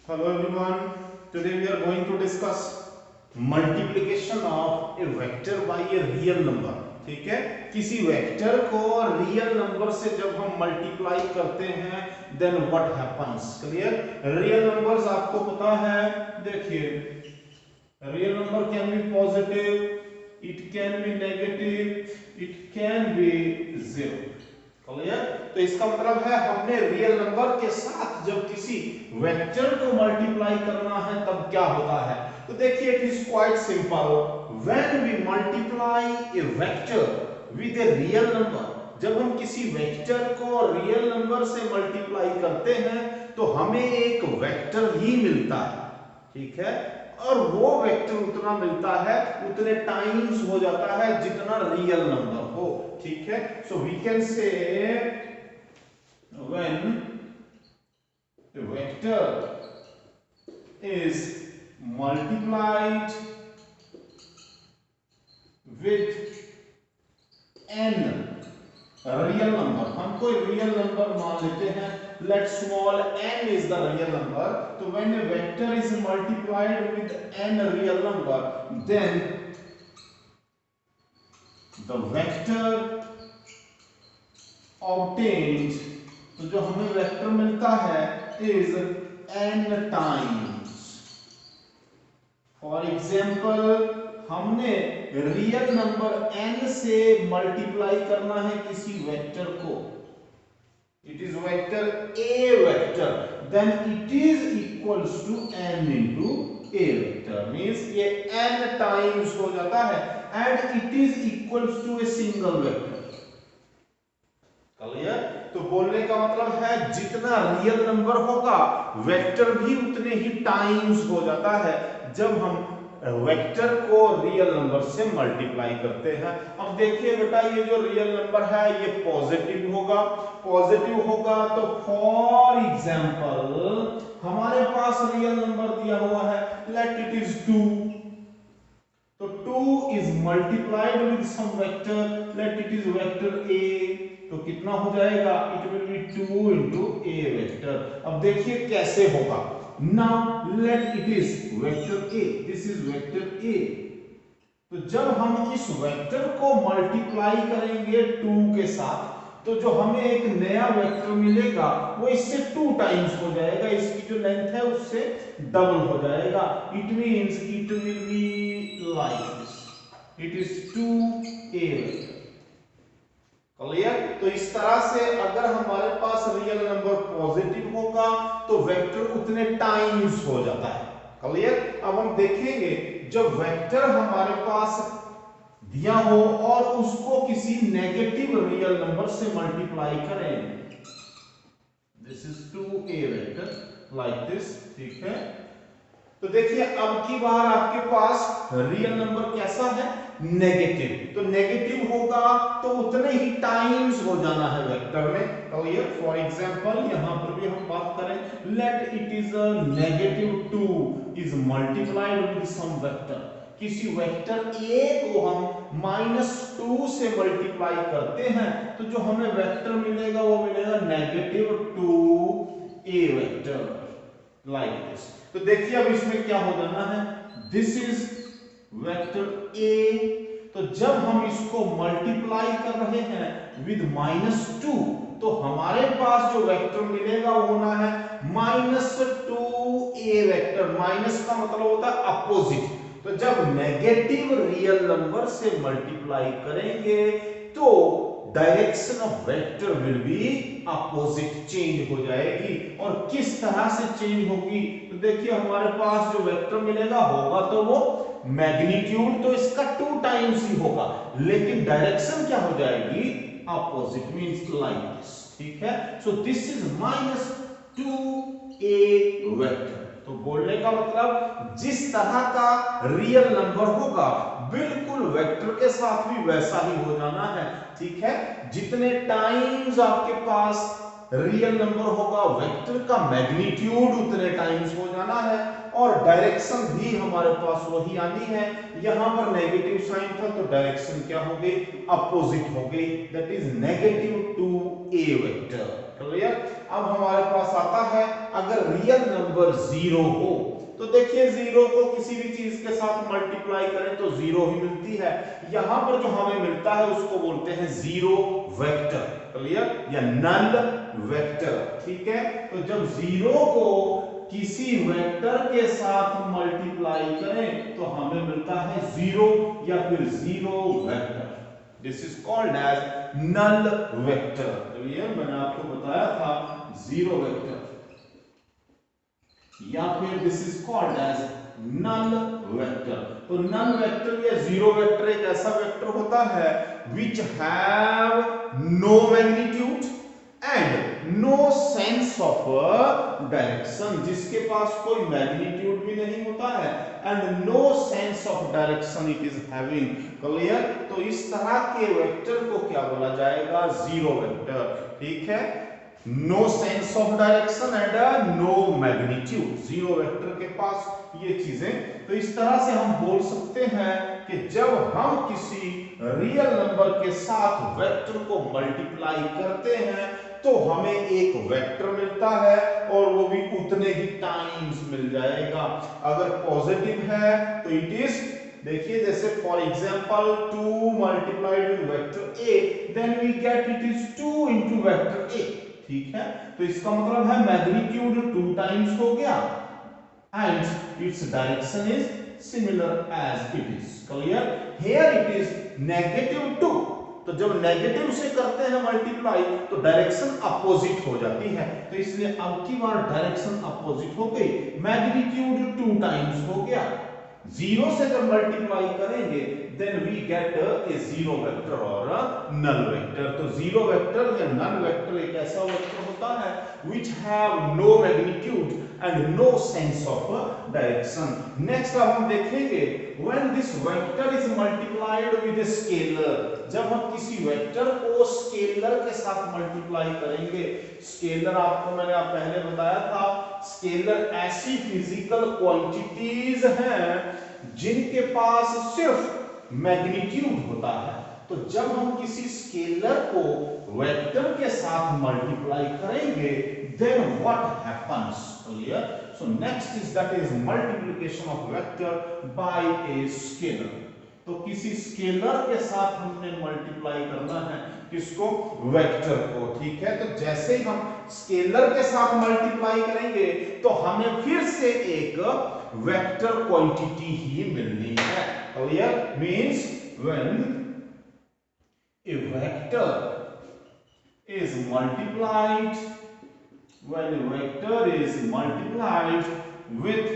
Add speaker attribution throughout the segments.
Speaker 1: Hello everyone. Today we are going to discuss multiplication of a vector by a real number. ठीक है, किसी vector को real number से जब हम मल्टीप्लाई करते हैं then what happens. Clear. Real numbers आपको पता है, देखिए real number can be positive, it can be negative, it can be zero. Clear. तो इसका मतलब है हमने रियल नंबर के साथ जब किसी वेक्टर को मल्टीप्लाई करना है तब क्या होता है. तो देखिए it is quite simple. When we multiply a vector with a real number, जब हम किसी वेक्टर को रियल नंबर से मल्टीप्लाई करते हैं तो हमें एक वेक्टर ही मिलता है. ठीक है, और वो वेक्टर उतना मिलता है, उतने टाइम्स हो जाता है जितना रियल नंबर हो. ठीक है, so we can say when a vector is multiplied with n real number, हम कोई रियल नंबर मान लेते हैं, let small n is the real number. तो when a vector is multiplied with n real number, then the vector obtained, तो जो हमें vector मिलता है is n times. For example, हमने रियल नंबर n से मल्टीप्लाई करना है किसी वेक्टर को. It is vector a vector, then it is equals to n into a vector. Means ये n टाइम्स हो जाता है and it is equals to a single vector. Clear. तो बोलने का मतलब है जितना रियल नंबर होगा वेक्टर भी उतने ही टाइम्स हो जाता है जब हम वेक्टर को रियल नंबर से मल्टीप्लाई करते हैं. अब देखिए बेटा, ये जो रियल नंबर है ये पॉजिटिव होगा. पॉजिटिव होगा तो फॉर एग्जांपल हमारे पास रियल नंबर दिया हुआ है, लेट इट इज 2. तो 2 is multiplied with some vector, let it is vector a. तो कितना हो जाएगा, it will be 2 into a vector. अब देखिए कैसे होगा. Now let it is vector a, this is vector a. तो जब हम इस वेक्टर को मल्टीप्लाई करेंगे 2 के साथ तो जो हमें एक नया वेक्टर मिलेगा वो इससे 2 टाइम्स हो जाएगा, इसकी जो लेंथ है उससे डबल हो जाएगा. It means it will be like this, it is 2a vector. Clear. तो इस तरह से अगर हमारे पास रियल नंबर पॉजिटिव होगा तो वेक्टर उतने टाइम्स हो जाता है. क्लियर. अब हम देखेंगे जब वेक्टर हमारे पास दिया हो और उसको किसी नेगेटिव रियल नंबर से मल्टीप्लाई करें, this is 2a vector like this. ठीक है, तो देखिए अब की बार आपके पास रियल नंबर कैसा है, नेगेटिव. तो नेगेटिव होगा तो उतने ही टाइम्स हो जाना है वेक्टर में. क्लियर. फॉर एग्जांपल यहां पर भी हम बात करें, let it is a negative 2 is multiplied with some vector. किसी वेक्टर a को हम -2 से मल्टीप्लाई करते हैं तो जो हमें वेक्टर मिलेगा वो मिलेगा -2a वेक्टर लाइक दिस. तो देखिए अब इसमें क्या हो जाना है, दिस इज वेक्टर a. तो जब हम इसको मल्टीप्लाई कर रहे हैं विद -2 तो हमारे पास जो वेक्टर मिलेगा वो होना है -2a वेक्टर. माइनस का मतलब होता है अपोजिट. तो जब नेगेटिव रियल नंबर से मल्टीप्लाई करेंगे तो direction of vector will be opposite, change हो जाएगी. और किस तरह से चेंज होगी, तो देखिए हमारे पास जो वेक्टर मिलेगा होगा तो वो मैग्नीट्यूड तो इसका 2 टाइम्स ही होगा, लेकिन डायरेक्शन क्या हो जाएगी, अपोजिट. Means like this. ठीक है. So this is -2a vector. तो बोलने का मतलब जिस तरह का रियल नंबर होगा बिल्कुल वेक्टर के साथ भी वैसा ही हो जाना है. ठीक है. जितने टाइम्स आपके पास रियल नंबर होगा, वेक्टर का मैग्नीट्यूड उतने टाइम्स हो जाना है और डायरेक्शन भी हमारे पास वही आनी है। यहां पर नेगेटिव साइन था तो डायरेक्शन क्या हो गई, अपोजिट हो गई, that is negative to a vector. Clear. अब हमारे पास आता है अगर रियल नंबर 0 हो तो देखिए 0 को किसी भी चीज के साथ मल्टीप्लाई करें तो 0 ही मिलती है। यहां पर जो हमें मिलता है उसको बोलते हैं जीरो वेक्टर। क्लियर, या नल वेक्टर। ठीक है, तो जब 0 को किसी वेक्टर के साथ मल्टीप्लाई करें तो हमें मिलता है 0 या फिर 0 vector. This is called as null vector. Clear, मैंने आपको बताया था 0 वेक्टर या फिर this is called as null vector. तो नल वेक्टर या जीरो वेक्टर एक ऐसा वेक्टर होता है which have no magnitude and no sense of direction, जिसके पास कोई मैग्नीट्यूड भी नहीं होता है and no sense of direction it is having. Clear, तो इस तरह के वेक्टर को क्या बोला जाएगा, जीरो वेक्टर। ठीक है, no sense of direction and no magnitude, zero vector के पास ये चीजें। तो इस तरह से हम बोल सकते हैं कि जब हम किसी रियल नंबर के साथ वेक्टर को मल्टीप्लाई करते हैं तो हमें एक वेक्टर मिलता है और वो भी उतने ही टाइम्स मिल जाएगा। अगर पॉजिटिव है तो इट इज, देखिए जैसे for example 2 multiplied with vector a, then we get it is 2 into vector a। ठीक है, तो इसका मतलब है मैग्नीट्यूड 2 टाइम्स हो गया and its direction is similar as it is. Clear, here it is -2। तो जब नेगेटिव से करते हैं मल्टीप्लाई तो डायरेक्शन अपोजिट हो जाती है, तो इसलिए अब की बार डायरेक्शन अपोजिट हो गई, मैग्नीट्यूड 2 टाइम्स हो गया। 0 से जब मल्टीप्लाई करेंगे then we get a zero vector और नल वेक्टर। तो जीरो वेक्टर या नल वेक्टर एक ऐसा वेक्टर होता है which have no magnitude and no sense of direction। Next अब हम देखेंगे when this vector is multiplied with a scalar, जब हम किसी वेक्टर को स्केलर के साथ मल्टीप्लाई करेंगे। स्केलर आपको मैंने पहले बताया था, स्केलर ऐसी फिजिकल क्वांटिटीज हैं जिनके पास सिर्फ मैग्नीट्यूड होता है। तो जब हम किसी स्केलर को वेक्टर के साथ मल्टीप्लाई करेंगे then what happens. Clear, so next is that is multiplication of vector by a scalar. तो किसी स्केलर के साथ हमने मल्टीप्लाई करना है किसको, वेक्टर को। ठीक है, तो जैसे ही हम स्केलर के साथ मल्टीप्लाई करेंगे तो हमें फिर से एक वेक्टर क्वांटिटी ही मिलनी है। Clear, means when A vector is multiplied, when a vector is multiplied with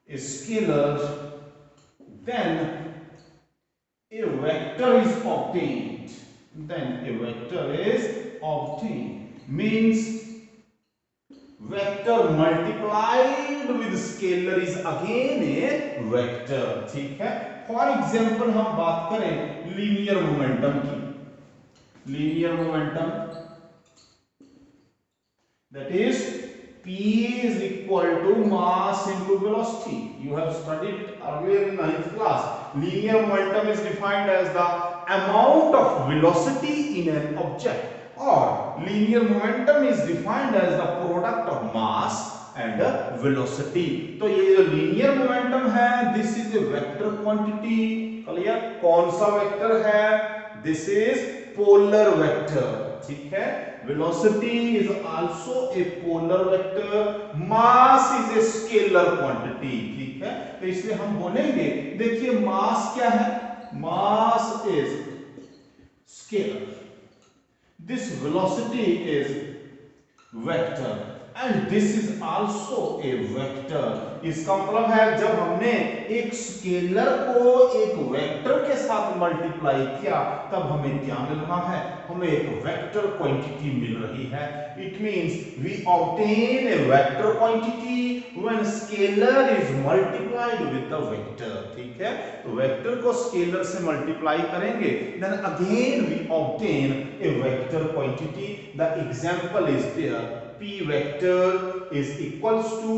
Speaker 1: a scalar, then a vector is obtained. Then a vector is obtained means vector multiplied with scalar is again a vector। ठीक है, for example हम बात करें linear momentum की। Linear momentum that is P is equal to mass into velocity. You have studied it earlier in 9th class. Linear momentum is defined as the amount of velocity in an object, or linear momentum is defined as the product of mass and velocity. तो ये जो linear momentum है this is a vector quantity। Clear, कौन सा vector है, this is polar vector। ठीक है, velocity is also a polar vector, mass is a scalar quantity। ठीक है, तो इसलिए हम बोलेंगे, देखिए mass क्या है, mass is scalar, this velocity is vector। And this is also a vector. इसका मतलब है जब हमने एक स्केलर को एक वेक्टर के साथ मल्टीप्लाई किया तब हमें क्या मिल रहा है, हमें एक वेक्टर क्वांटिटी मिल रही है। It means we obtain a vector quantity when scalar is multiplied with the vector. ठीक है, तो वेक्टर को स्केलर से मल्टीप्लाई करेंगे then again we obtain a vector quantity. The example is there, P vector is equals to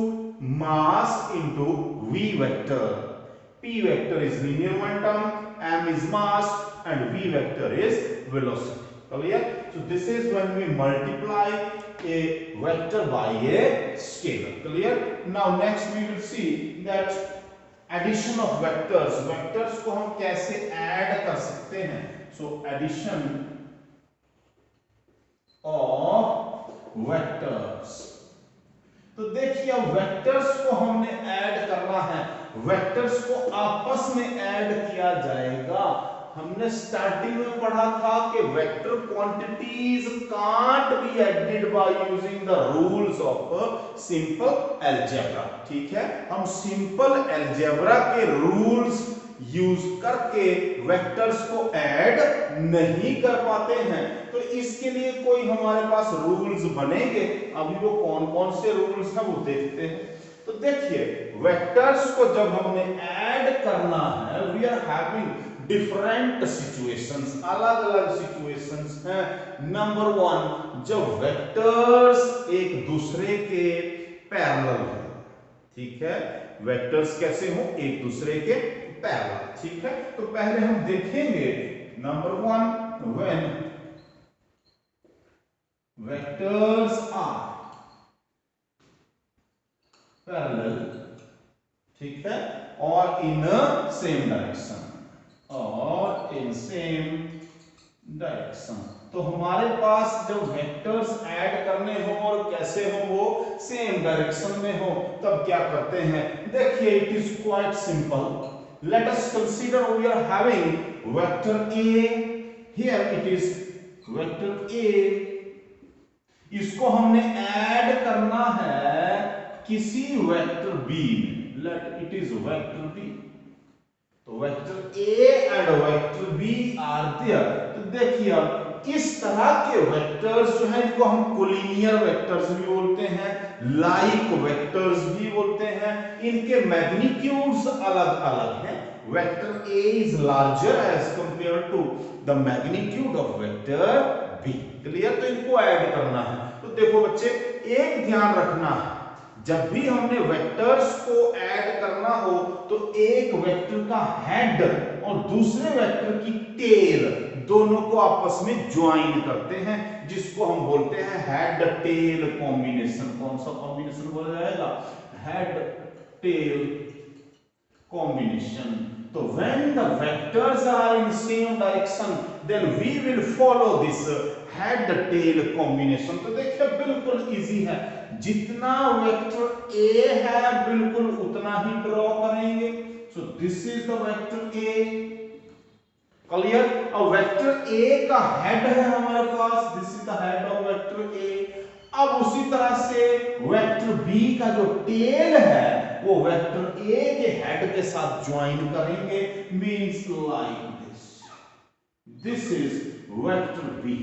Speaker 1: mass into V vector. P vector is linear momentum, M is mass, and V vector is velocity. Clear? So this is when we multiply a vector by a scalar. Clear? Now next we will see that addition of vectors. Vectors को हम कैसे add कर सकते हैं? So addition of vectors. तो देखिए अब vectors को हमने ऐड करना है, वेक्टर्स को आपस में ऐड किया जाएगा। हमने स्टार्टिंग में पढ़ा था कि vector quantities can't be added by using the rules of simple algebra. ठीक है, हम सिंपल अलजेब्रा के रूल्स यूज करके वेक्टर्स को ऐड नहीं कर पाते हैं। तो इसके लिए कोई हमारे पास रूल्स बनेंगे। अभी वो कौन कौन से रूल्स हैं वो देखते हैं। तो देखिए वेक्टर्स को जब हमने ऐड करना है, we are having different situations, अलग अलग सिचुएशंस हैं। नंबर वन, जब वेक्टर्स एक दूसरे के पैरेलल हो। ठीक है, वेक्टर्स कैसे हो, एक दूसरे के पैरेलल। ठीक है, तो पहले हम देखेंगे number one, when vectors are parallel, ठीक है, और इन सेम डायरेक्शन, और इन सेम डायरेक्शन। तो हमारे पास जब वेक्टर्स ऐड करने हो और कैसे हो, वो सेम डायरेक्शन में हो, तब क्या करते हैं, देखिए it is quite simple. Let us consider we are having vector A. Here it is vector A. इसको हमने ऐड करना है किसी वेक्टर B में। Let it is vector B. तो vector A and vector B are there. तो देखिए अब इस तरह के वेक्टर्स जो हैं इनको हम कोलिनियर वेक्टर्स भी बोलते हैं, लाइक वेक्टर्स भी बोलते हैं। इनके मैग्नीट्यूड्स अलग अलग हैं। Vector A is larger as compared to the magnitude of vector B. Clear? तो इनको ऐड करना है। तो देखो बच्चे, एक ध्यान रखना है, जब भी हमने वेक्टर्स को ऐड करना हो तो एक वेक्टर का हेड और दूसरे वेक्टर की टेल दोनों को आपस में ज्वाइन करते हैं, जिसको हम बोलते हैं हेड टेल कॉम्बिनेशन। कौन सा कॉम्बिनेशन बोला जाएगा? Head tail combination. तो when the vectors are in same direction then we will follow this head tail combination। तो देखिए बिल्कुल इजी है, जितना वेक्टर A है बिल्कुल उतना ही ड्रॉ करेंगे। So this is the vector A। Clear? अब वेक्टर A का हेड है हमारे पास, this is the head of vector A। अब उसी तरह से वेक्टर B का जो टेल है वो वेक्टर A के हेड के साथ ज्वाइन करेंगे, means like this. This is vector B।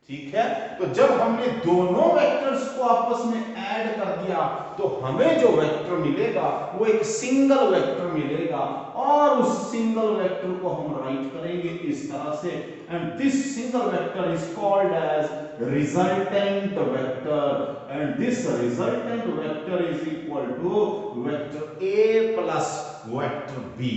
Speaker 1: ठीक है, तो जब हमने दोनों वेक्टर्स को आपस में ऐड कर दिया तो हमें जो वेक्टर मिलेगा वो एक सिंगल वेक्टर मिलेगा, और उस सिंगल वेक्टर को हम राइट करेंगे इस तरह से, and this single vector is called as resultant vector, and this resultant vector is equal to vector A plus vector B।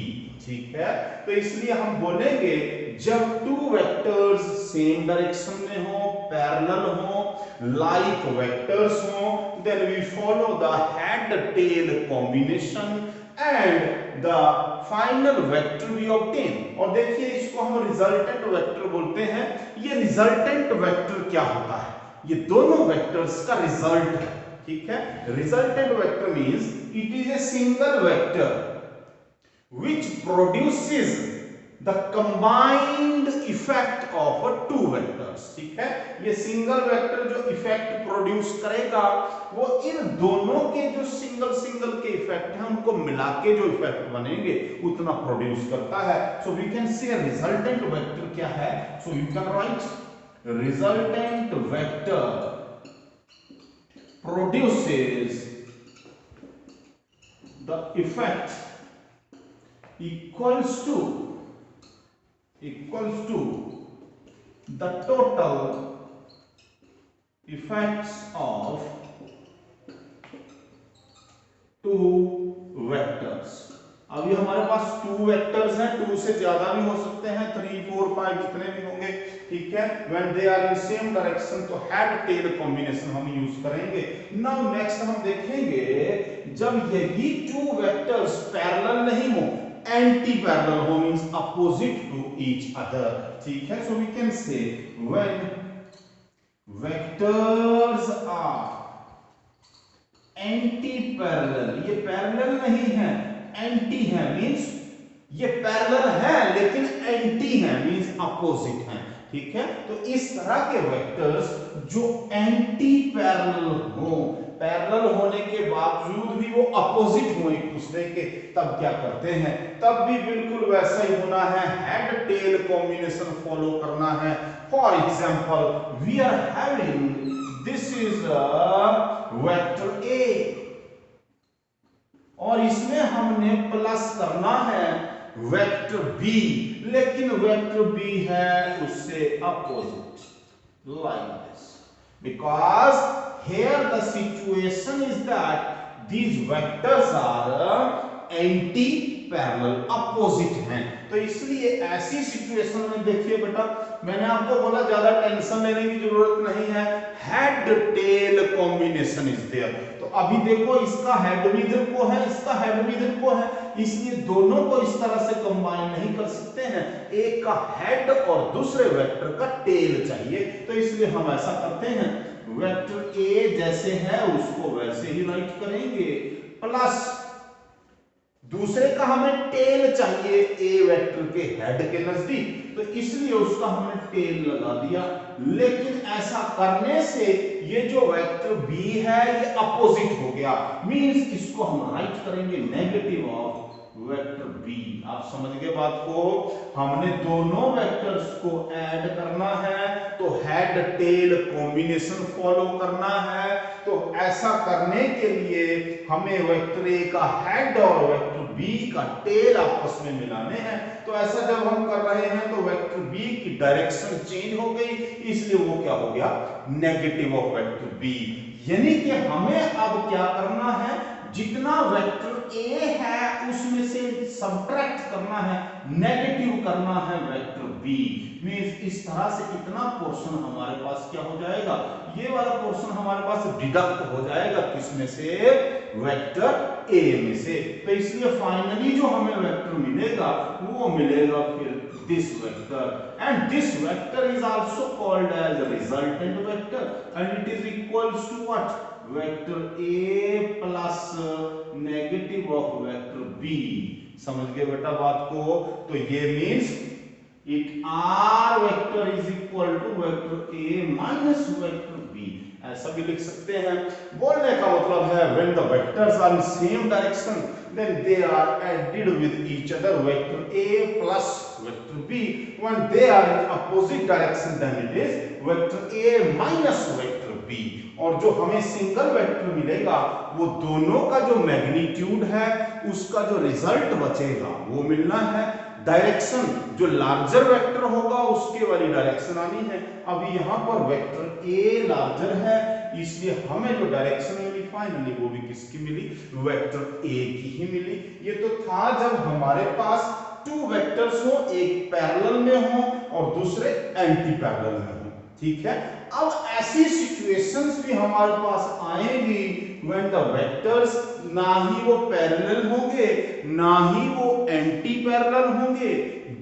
Speaker 1: ठीक है, तो इसलिए हम बोलेंगे जब टू वेक्टर्स सेम डायरेक्शन में हो, पैरेलल हो, लाइक वेक्टर्स हो, then we follow the head tail combination and the final vector we obtain. और देखिए इसको हम रिजल्टेंट वेक्टर बोलते हैं। ये रिजल्टेंट वेक्टर क्या होता है? ये दोनों वेक्टर्स का रिजल्ट है। ठीक है, resultant vector means it is a single vector which produces the combined effect of two vectors. ठीक है, ये सिंगल वेक्टर जो इफेक्ट प्रोड्यूस करेगा वो इन दोनों के जो सिंगल के इफेक्ट हैं उनको मिला के जो इफेक्ट बनेंगे उतना प्रोड्यूस करता है। So we can say resultant vector क्या है, so you can write resultant vector produces the effect equals to the total effects of two vectors। अभी हमारे पास टू वेक्टर्स हैं, टू से ज्यादा भी हो सकते हैं, 3 4 5 जितने भी होंगे। ठीक है, when they are in same direction तो head tail कॉम्बिनेशन हम यूज करेंगे। नाउ नेक्स्ट हम देखेंगे जब यही टू वेक्टर्स पैरेलल नहीं हो, एंटी पैरेलल हो, means opposite to each other. ठीक है, so we can say when vectors are anti parallel, ये पैरेलल नहीं है, एंटी है, मींस ये पैरेलल है लेकिन एंटी है, मींस अपोजिट है। ठीक है, तो इस तरह के वेक्टर्स जो एंटी पैरेलल हो, पैरेलल होने के बावजूद भी वो अपोजिट हो एक दूसरे के, तब क्या करते हैं, तब भी बिल्कुल वैसा ही होना है, हेड टेल कॉम्बिनेशन फॉलो करना है। For example we are having this is vector a और इसमें हमने प्लस करना है वेक्टर बी, लेकिन वेक्टर बी है उससे opposite, like this, because here the situation is that these vectors are anti parallel, opposite हैं। तो इसलिए ऐसी सिचुएशन में देखिए बेटा, मैंने आपको बोला ज्यादा टेंशन लेने की जरूरत नहीं है, head tail combination is there. तो अभी देखो इसका हेड भी इधर को है, इसका हेड भी इधर को है, इसलिए दोनों को इस तरह से कंबाइन नहीं कर सकते हैं, एक का हेड और दूसरे वेक्टर का टेल चाहिए। तो इसलिए हम ऐसा करते हैं, वेक्टर ए जैसे है उसको वैसे ही राइट करेंगे, प्लस दूसरे का हमें टेल चाहिए ए वेक्टर के हेड के नजदीक, तो इसलिए उसका हमने टेल लगा दिया। लेकिन ऐसा करने से ये जो वेक्टर बी है ये अपोजिट हो गया, मींस इसको हम राइट करेंगे नेगेटिव ऑफ वेक्टर बी। आप समझ गए बात को, हमने दोनों वेक्टर्स को ऐड करना है तो हेड टेल कॉम्बिनेशन फॉलो करना है। तो ऐसा करने के लिए हमें वेक्टर ए का हेड और वेक्टर बी का टेल आपस में मिलाने हैं। तो ऐसा जब हम कर रहे हैं तो वेक्टर बी की डायरेक्शन चेंज हो गई, इसलिए वो क्या हो गया, नेगेटिव ऑफ वेक्टर बी। यानी कि हमें अब क्या करना है, जितना वेक्टर ए है उसमें से सबट्रैक्ट करना है, नेगेटिव करना है वेक्टर बी। मींस इस तरह से इतना पोर्शन हमारे पास क्या हो जाएगा, ये वाला पोर्शन हमारे पास डिडक्ट हो जाएगा, किसमें से, वेक्टर ए में से। तो इसलिए फाइनली जो हमें वेक्टर मिलेगा वो मिलेगा फिर this vector, and this vector is also called as a resultant vector, and it is equals to what, vector a plus negative of vector b। समझ गए बेटा बात को, तो ये means it r vector is equal to vector a minus vector b, ऐसा भी लिख सकते हैं। बोलने का मतलब है when the vectors are in same direction then they are added with each other, vector a plus vector b। when they are in opposite direction then it is vector a minus vector b। और जो हमें single vector मिलेगा वो दोनों का जो magnitude है उसका जो रिजल्ट बचेगा वो मिलना है। डायरेक्शन जो लार्जर वेक्टर होगा उसके वाली डायरेक्शन आनी है। अभी यहाँ पर वेक्टर ए लार्जर है इसलिए हमें जो डायरेक्शन मिली फाइनली वो भी किसकी मिली, वेक्टर ए की ही मिली। ये तो था जब हमारे पास टू वेक्टर्स हो, एक पैरेलल में हो और दूसरे एंटी पैरेलल में हो। ठीक है, अब ऐसी सिचुएशंस भी हमारे पास आएंगी when the vectors ना ही वो पैरेलल होंगे ना ही वो एंटी पैरेलल होंगे,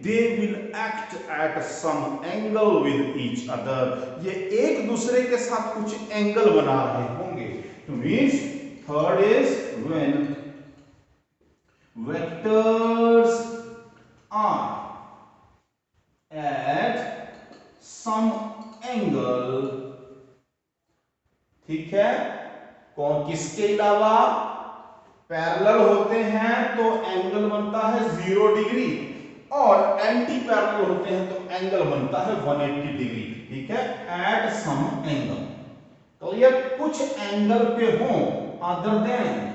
Speaker 1: they will act at some angle with each other। ये एक दूसरे के साथ कुछ एंगल बना रहे होंगे। तो means third is when vectors are कौन किसके अलावा? पैरेलल होते हैं तो एंगल बनता है 0 डिग्री, और एंटी पैरेलल होते हैं तो एंगल बनता है 180 डिग्री। ठीक है, एट सम एंगल। तो ये कुछ एंगल पे हो अदर देन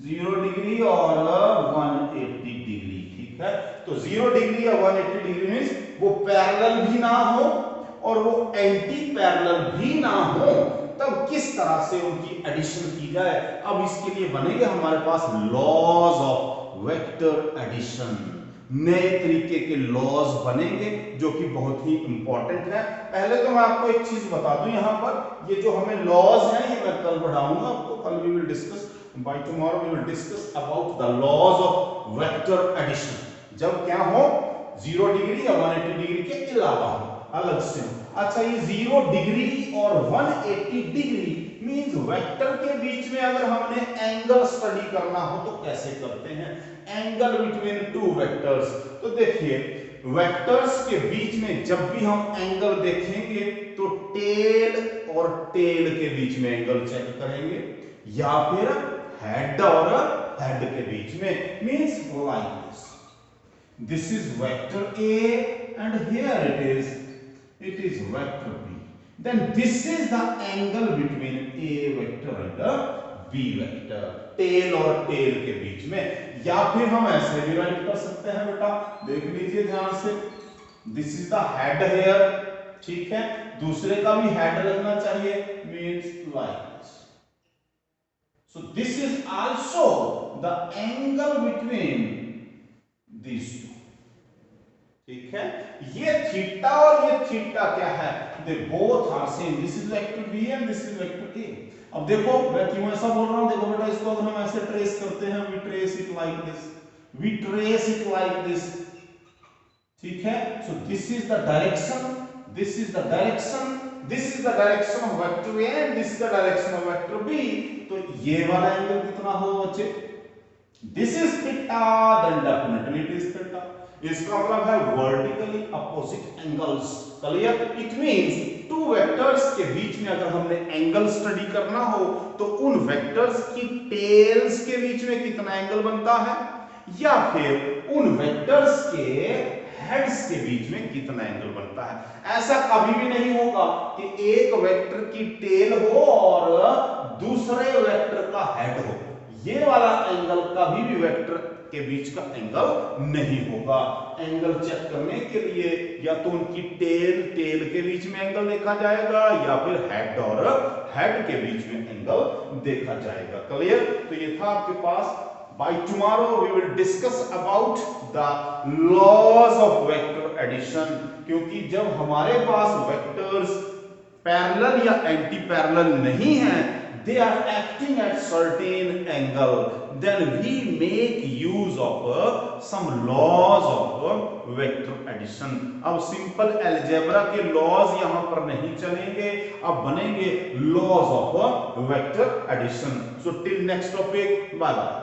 Speaker 1: 0 डिग्री और 180 डिग्री। ठीक है, तो 0 डिग्री या 180 डिग्री मींस वो पैरेलल भी ना हो और वो एंटी पैरेलल भी ना हो, तब किस तरह से उनकी एडिशन की जाए। अब इसके लिए बनेंगे हमारे पास लॉज ऑफ वेक्टर एडिशन। नए तरीके के लॉज बनेंगे जो कि बहुत ही इंपॉर्टेंट है। पहले तो मैं आपको एक चीज बता दूं, यहां पर ये जो हमें लॉज हैं ये मैं कल बढ़ाऊंगा आपको। कल we will discuss, by tomorrow we will discuss about the laws of vector addition. जब क्या हो, 0 डिग्री या 180 डिग्री के अलावा हो, अलग से हो। अच्छा, ये 0 डिग्री और 180 डिग्री मींस वेक्टर के बीच में अगर हमने एंगल स्टडी करना हो तो कैसे करते हैं? Angle between two vectors. तो देखिए, वेक्टर्स के बीच में जब भी हम एंगल देखेंगे तो टेल और टेल के बीच में एंगल चेक करेंगे, या फिर हेड और हेड के बीच में, means like this. This is vector A and here it is vector B. Then this is the angle between A vector and B vector, tail और tail के बीच में। या फिर हम ऐसे भी राइट कर सकते हैं बेटा, देख लीजिए ध्यान से। This is the head here, ठीक है, दूसरे का भी हेड लगना चाहिए, means like this. So this is also the angle between these two। ठीक है, ये थीटा और ये थीटा क्या है? They both are same. This is vector b and this is vector a. अब देखो मैं क्यों ऐसा बोल रहा हूं, देखो बेटा, इसको अगर हम ऐसे ट्रेस करते हैं, we trace it like this, we trace it like this. ठीक है, so this is the direction, this is the direction, this is the direction of vector a and this is the direction of vector b. तो ये वाला angle कितना हो बच्चे? This is theta, then definitely it is theta. इसका मतलब है vertically opposite angles. Clear? It means two vectors के बीच में अगर हमने एंगल स्टडी करना हो तो उन वेक्टर्स की टेल्स के बीच में कितना एंगल बनता है, या फिर उन वेक्टर्स के हेड्स के बीच में कितना एंगल बनता है। ऐसा कभी भी नहीं होगा कि एक वेक्टर की टेल हो और दूसरे वेक्टर का हेड हो। ये वाला एंगल कभी भी वेक्टर के बीच का एंगल नहीं होगा। एंगल चेक करने के लिए या तो उनकी टेल के बीच में एंगल देखा जाएगा, या फिर हेड और हेड के बीच में एंगल देखा जाएगा। क्लियर? तो ये था आपके पास। By tomorrow we will discuss about the laws of vector addition. क्योंकि जब हमारे पास वेक्टर्स पैरेलल या एंटी पैरेलल नहीं है, they are acting at certain angle, then we make use of some laws of vector addition। अब simple algebra के laws यहां पर नहीं चलेंगे, अब बनेंगे laws of vector addition. So till next topic, bye bye.